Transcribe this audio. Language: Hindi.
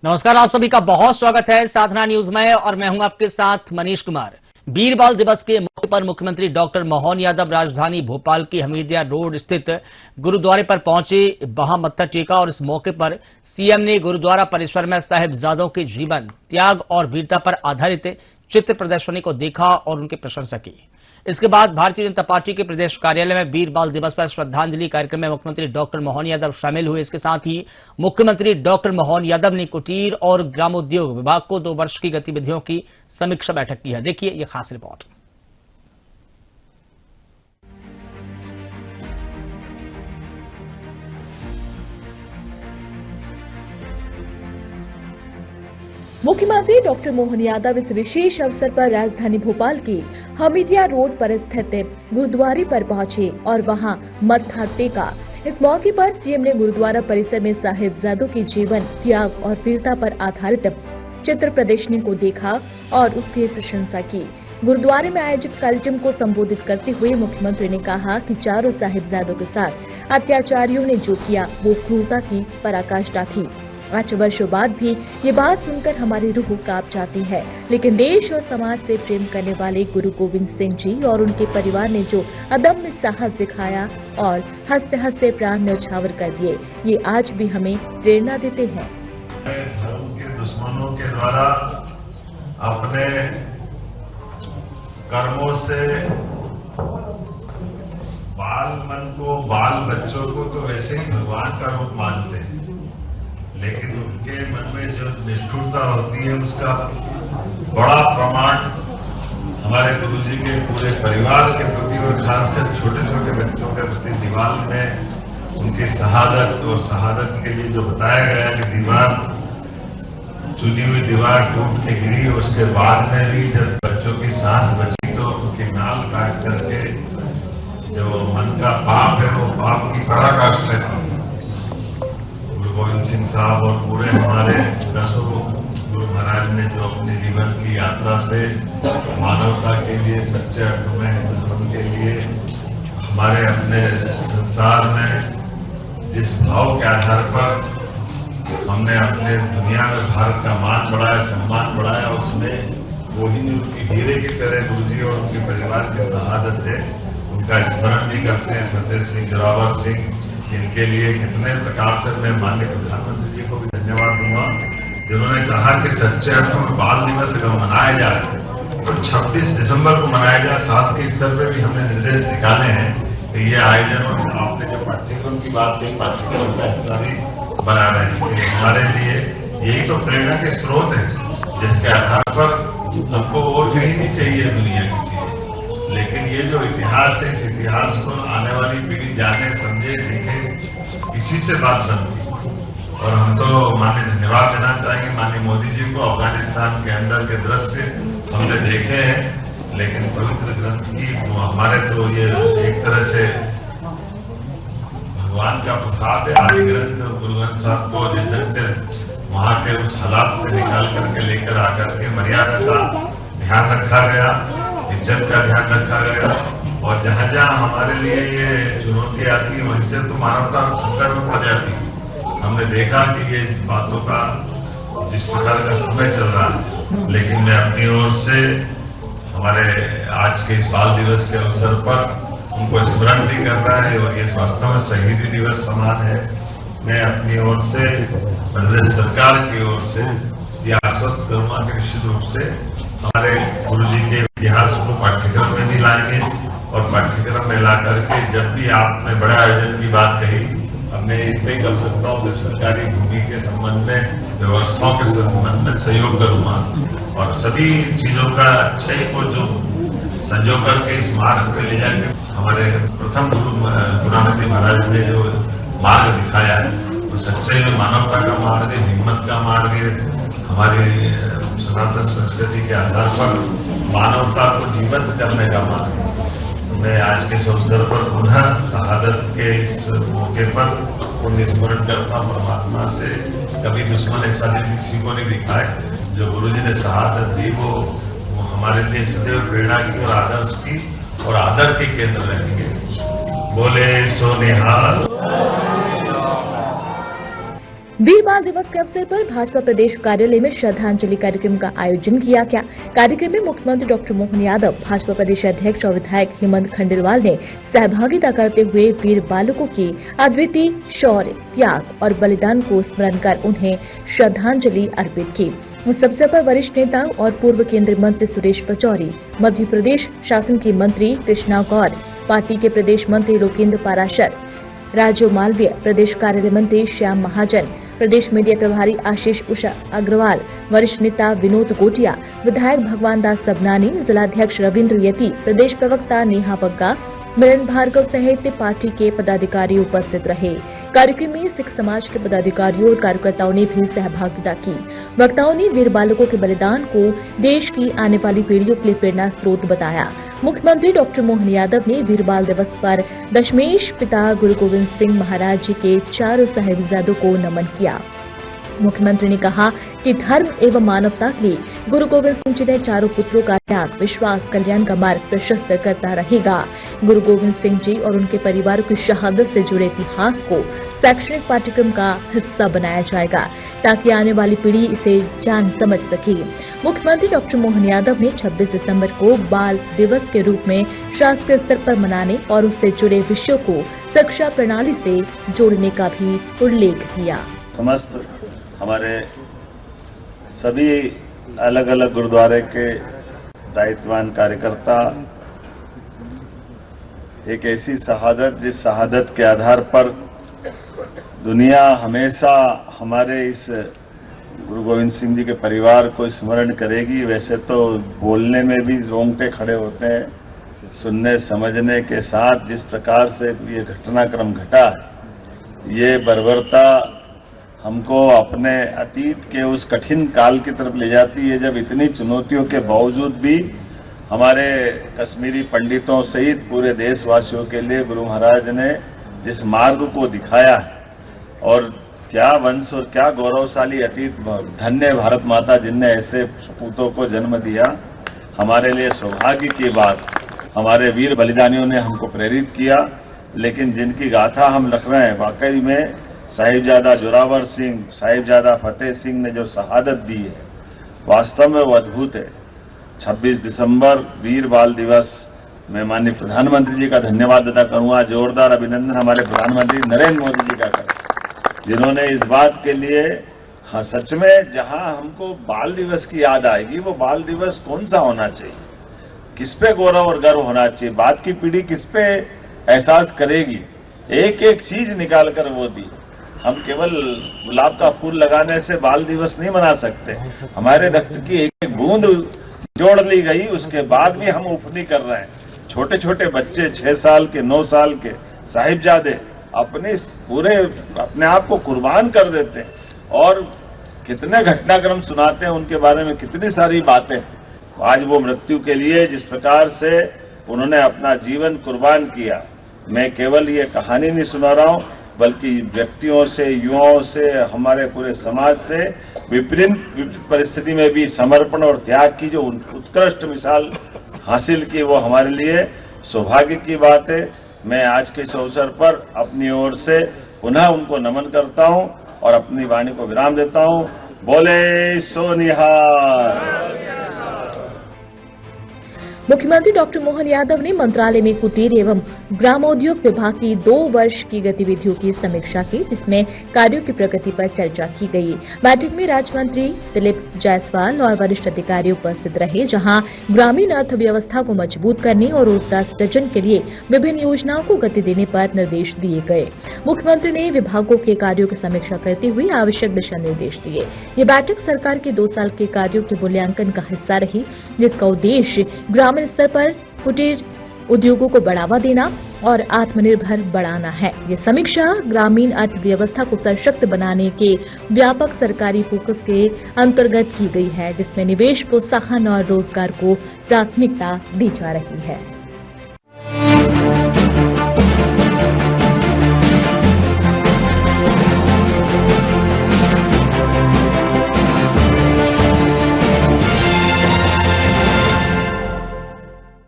नमस्कार, आप सभी का बहुत स्वागत है साधना न्यूज में और मैं हूं आपके साथ मनीष कुमार। वीर बाल दिवस के मौके पर मुख्यमंत्री डॉक्टर मोहन यादव राजधानी भोपाल की हमीदिया रोड स्थित गुरुद्वारे पर पहुंचे, वहां मत्था टेका और इस मौके पर सीएम ने गुरुद्वारा परिसर में साहिबजादों के जीवन, त्याग और वीरता पर आधारित चित्र प्रदर्शनी को देखा और उनकी प्रशंसा की। इसके बाद भारतीय जनता पार्टी के प्रदेश कार्यालय में वीर बाल दिवस पर श्रद्धांजलि कार्यक्रम में मुख्यमंत्री डॉक्टर मोहन यादव शामिल हुए। इसके साथ ही मुख्यमंत्री डॉक्टर मोहन यादव ने कुटीर और ग्रामोद्योग विभाग को 2 वर्ष की गतिविधियों की समीक्षा बैठक की है। देखिए ये खास रिपोर्ट। मुख्यमंत्री डॉक्टर मोहन यादव इस विशेष अवसर पर राजधानी भोपाल की हमीदिया रोड पर स्थित गुरुद्वारे पर पहुंचे और वहां मत्था टेका। इस मौके पर सीएम ने गुरुद्वारा परिसर में साहिबजादों के जीवन, त्याग और वीरता पर आधारित चित्र प्रदर्शनी को देखा और उसकी प्रशंसा की। गुरुद्वारे में आयोजित कार्यक्रम को संबोधित करते हुए मुख्यमंत्री ने कहा कि चारों साहिबजादों के साथ अत्याचारियों ने जो किया वो क्रूरता की पराकाष्ठा थी। 8 वर्षों बाद भी ये बात सुनकर हमारी रूह कांप जाती है, लेकिन देश और समाज से प्रेम करने वाले गुरु गोविंद सिंह जी और उनके परिवार ने जो अदम्य साहस दिखाया और हंसते हंसते प्राण न्यौछावर कर दिए, ये आज भी हमें प्रेरणा देते हैं। धर्म के दुश्मनों के द्वारा अपने कर्मों से बाल मन को, बाल बच्चों को तो वैसे ही भगवान का रूप मानते हैं, लेकिन उनके मन में जो निष्ठुरता होती है उसका बड़ा प्रमाण हमारे गुरुजी के पूरे परिवार के प्रति और खासकर छोटे छोटे बच्चों के प्रति दीवार में उनकी शहादत और शहादत के लिए जो बताया गया कि दीवार, चुनी हुई दीवार टूट के गिरी, उसके बाद में भी जब बच्चों की सांस बची तो उनकी नाल काट करके जो मन का पाप है वो पाप की पराकाष्ठा थी। गोविंद सिंह साहब और पूरे हमारे 10 गुरु महाराज ने जो अपने जीवन की यात्रा से मानवता के लिए, सच्चे अर्थ में हिंदुस्तान के लिए, हमारे अपने संसार में जिस भाव के आधार पर हमने अपने दुनिया में भारत का मान बढ़ाया, सम्मान बढ़ाया, उसमें वही उनकी हीरे की तरह गुरुजी और उनके परिवार की शहादत है। उनका स्मरण भी करते हैं। फतेह सिंह, जोरावर सिंह, इनके लिए कितने प्रकार से मैं माननीय प्रधानमंत्री जी को भी धन्यवाद दूंगा, जिन्होंने कहा कि सच्चे अर्थों में बाल दिवस अगर मनाया जाए तो 26 दिसंबर को मनाया जाए। शासकीय स्तर पर भी हमने निर्देश निकाले हैं कि ये आयोजन, और आपने जो पाठ्यक्रम की बात कही, पाठ्यक्रम का हिस्सा भी बना रहे हैं। हमारे लिए यही तो प्रेरणा के स्रोत है, जिसके आधार पर हमको और कहीं नहीं चाहिए दुनिया की चीजें, लेकिन ये जो इतिहास है, इस इतिहास को आने वाली पीढ़ी जाने, समझे, देखे, इसी से बात बनती। और हम तो माननीय धन्यवाद देना चाहेंगे माननीय मोदी जी को। अफगानिस्तान के अंदर के दृश्य हमने देखे हैं, लेकिन पवित्र ग्रंथ की हमारे तो ये एक तरह से भगवान का प्रसाद है। आदि ग्रंथ गुरु ग्रंथ साहब को जिस ढंग से वहां के उस हालात से निकाल करके लेकर आकर के मर्यादा का ध्यान रखा गया, इज्जत का ध्यान रखा गया, और जहां जहां हमारे लिए ये चुनौती आती है वहीं से तो मानवता संकट में पड़ जाती है। हमने देखा कि ये बातों का जिस प्रकार का समय चल रहा है, लेकिन मैं अपनी ओर से हमारे आज के इस बाल दिवस के अवसर पर उनको स्मरण भी कर रहा है, और ये वास्तव में शहीदी दिवस समान है। मैं अपनी ओर से, प्रदेश सरकार की ओर से यह आश्वस्त करूंगा कि निश्चित रूप से हमारे गुरुजी के इतिहास को पाठ्यक्रम में भी लाएंगे, और पाठ्यक्रम में ला करके जब भी आपने बड़े आयोजन की बात कही, अब मैं इतना ही कर सकता हूं कि सरकारी भूमि के संबंध में, व्यवस्थाओं के संबंध में सहयोग करूंगा, और सभी चीजों का अच्छाई को जो संजो करके इस मार्ग पे ले जाएंगे। हमारे प्रथम गुरु नानक देव महाराज ने जो मार्ग दिखाया है वो सच्चाई में मानवता का मार्ग है, हिम्मत का मार्ग है। हमारी सनातन संस्कृति के आधार पर मानवता को जीवंत करने का मार्ग है। तो मैं आज के इस अवसर पर पुनः शहादत के इस मौके पर उन्हें स्मरण करता हूं परमात्मा से। कभी दुश्मन ऐसा दिन किसी को नहीं दिखा है। जो गुरुजी ने शहादत दी वो हमारे लिए सदैव प्रेरणा की और आदर्श की और आदर के केंद्र रहेंगे। बोले सो निहाल। वीर बाल दिवस के अवसर पर भाजपा प्रदेश कार्यालय में श्रद्धांजलि कार्यक्रम का आयोजन किया गया। कार्यक्रम में मुख्यमंत्री डॉक्टर मोहन यादव, भाजपा प्रदेश अध्यक्ष और विधायक हेमंत खंडेलवाल ने सहभागिता करते हुए वीर बालकों की अद्वितीय शौर्य, त्याग और बलिदान को स्मरण कर उन्हें श्रद्धांजलि अर्पित की। इस अवसर पर वरिष्ठ नेता और पूर्व केंद्रीय मंत्री सुरेश पचौरी, मध्य प्रदेश शासन की मंत्री कृष्णा गौर, पार्टी के प्रदेश मंत्री लोकेंद्र पाराशर, राजू मालवीय, प्रदेश कार्यालय मंत्री श्याम महाजन, प्रदेश मीडिया प्रभारी आशीष उषा अग्रवाल, वरिष्ठ नेता विनोद गोटिया, विधायक भगवान दास सबनानी, जिलाध्यक्ष रविन्द्र यति, प्रदेश प्रवक्ता नेहा बग्गा, मिलन भार्गव सहित पार्टी के पदाधिकारी उपस्थित रहे। कार्यक्रम में सिख समाज के पदाधिकारियों और कार्यकर्ताओं ने भी सहभागिता की। वक्ताओं ने वीर बालकों के बलिदान को देश की आने वाली पीढ़ियों के लिए प्रेरणा स्रोत बताया। मुख्यमंत्री डॉक्टर मोहन यादव ने वीर बाल दिवस पर दशमेश पिता गुरु गोविंद सिंह महाराज जी के चारों साहिबजादों को नमन किया। मुख्यमंत्री ने कहा कि धर्म एवं मानवता के लिए गुरु गोविंद सिंह जी ने चारों पुत्रों का त्याग, विश्वास, कल्याण का मार्ग प्रशस्त करता रहेगा। गुरु गोविंद सिंह जी और उनके परिवार की शहादत से जुड़े इतिहास को शैक्षणिक पाठ्यक्रम का हिस्सा बनाया जाएगा ताकि आने वाली पीढ़ी इसे जान समझ सके। मुख्यमंत्री डॉक्टर मोहन यादव ने 26 दिसंबर को बाल दिवस के रूप में शासकीय स्तर पर मनाने और उससे जुड़े विषयों को शिक्षा प्रणाली से जोड़ने का भी उल्लेख किया। समस्त हमारे सभी अलग अलग गुरुद्वारे के दायित्ववान कार्यकर्ता एक ऐसी शहादत, जिस शहादत के आधार पर दुनिया हमेशा हमारे इस गुरु गोविंद सिंह जी के परिवार को स्मरण करेगी। वैसे तो बोलने में भी रोंगटे खड़े होते हैं, सुनने समझने के साथ जिस प्रकार से ये घटनाक्रम घटा है, ये बर्बरता हमको अपने अतीत के उस कठिन काल की तरफ ले जाती है, जब इतनी चुनौतियों के बावजूद भी हमारे कश्मीरी पंडितों सहित पूरे देशवासियों के लिए गुरु महाराज ने जिस मार्ग को दिखाया है, और क्या वंश और क्या गौरवशाली अतीत, धन्य भारत माता जिनने ऐसे सपूतों को जन्म दिया। हमारे लिए सौभाग्य की बात, हमारे वीर बलिदानियों ने हमको प्रेरित किया, लेकिन जिनकी गाथा हम लिख रहे हैं, वाकई में साहिबजादा जोरावर सिंह, साहिबजादा फतेह सिंह ने जो शहादत दी है, वास्तव में वो अद्भुत है। 26 दिसंबर वीर बाल दिवस में माननीय प्रधानमंत्री जी का धन्यवाद अदा करूंगा, जोरदार अभिनंदन हमारे प्रधानमंत्री नरेंद्र मोदी जी का करें, जिन्होंने इस बात के लिए, हाँ सच में जहां हमको बाल दिवस की याद आएगी, वो बाल दिवस कौन सा होना चाहिए, किस पे गौरव और गर्व होना चाहिए, बाद की पीढ़ी किस पे एहसास करेगी, एक एक चीज निकाल कर वो दी। हम केवल गुलाब का फूल लगाने से बाल दिवस नहीं मना सकते, हमारे रक्त की एक एक बूंद जोड़ ली गई, उसके बाद भी हम उफनी कर रहे हैं। छोटे छोटे बच्चे 6 साल के, 9 साल के साहिबजादे अपने आप को कुर्बान कर देते हैं, और कितने घटनाक्रम सुनाते हैं, उनके बारे में कितनी सारी बातें। आज वो मृत्यु के लिए जिस प्रकार से उन्होंने अपना जीवन कुर्बान किया, मैं केवल ये कहानी नहीं सुना रहा हूं, बल्कि व्यक्तियों से, युवाओं से, हमारे पूरे समाज से विपरीत परिस्थिति में भी समर्पण और त्याग की जो उत्कृष्ट मिसाल हासिल की, वो हमारे लिए सौभाग्य की बात है। मैं आज के इस अवसर पर अपनी ओर से पुनः उनको नमन करता हूं और अपनी वाणी को विराम देता हूं। बोले सो निहाल। मुख्यमंत्री डॉक्टर मोहन यादव ने मंत्रालय में कुटीर एवं ग्रामोद्योग विभाग की 2 वर्ष की गतिविधियों की समीक्षा की, जिसमें कार्यों की प्रगति पर चर्चा की गई। बैठक में राज्य मंत्री दिलीप जायसवाल और वरिष्ठ अधिकारी उपस्थित रहे, जहां ग्रामीण अर्थव्यवस्था को मजबूत करने और रोजगार सृजन के लिए विभिन्न योजनाओं को गति देने पर निर्देश दिए गए। मुख्यमंत्री ने विभागों के कार्यों की समीक्षा करते हुए आवश्यक दिशा निर्देश दिए। ये बैठक सरकार के 2 साल के कार्यों के मूल्यांकन का हिस्सा रही, जिसका उद्देश्य ग्रामीण स्तर पर कुटीर उद्योगों को बढ़ावा देना और आत्मनिर्भर बढ़ाना है। ये समीक्षा ग्रामीण अर्थव्यवस्था को सशक्त बनाने के व्यापक सरकारी फोकस के अंतर्गत की गई है, जिसमें निवेश, प्रोत्साहन और रोजगार को प्राथमिकता दी जा रही है।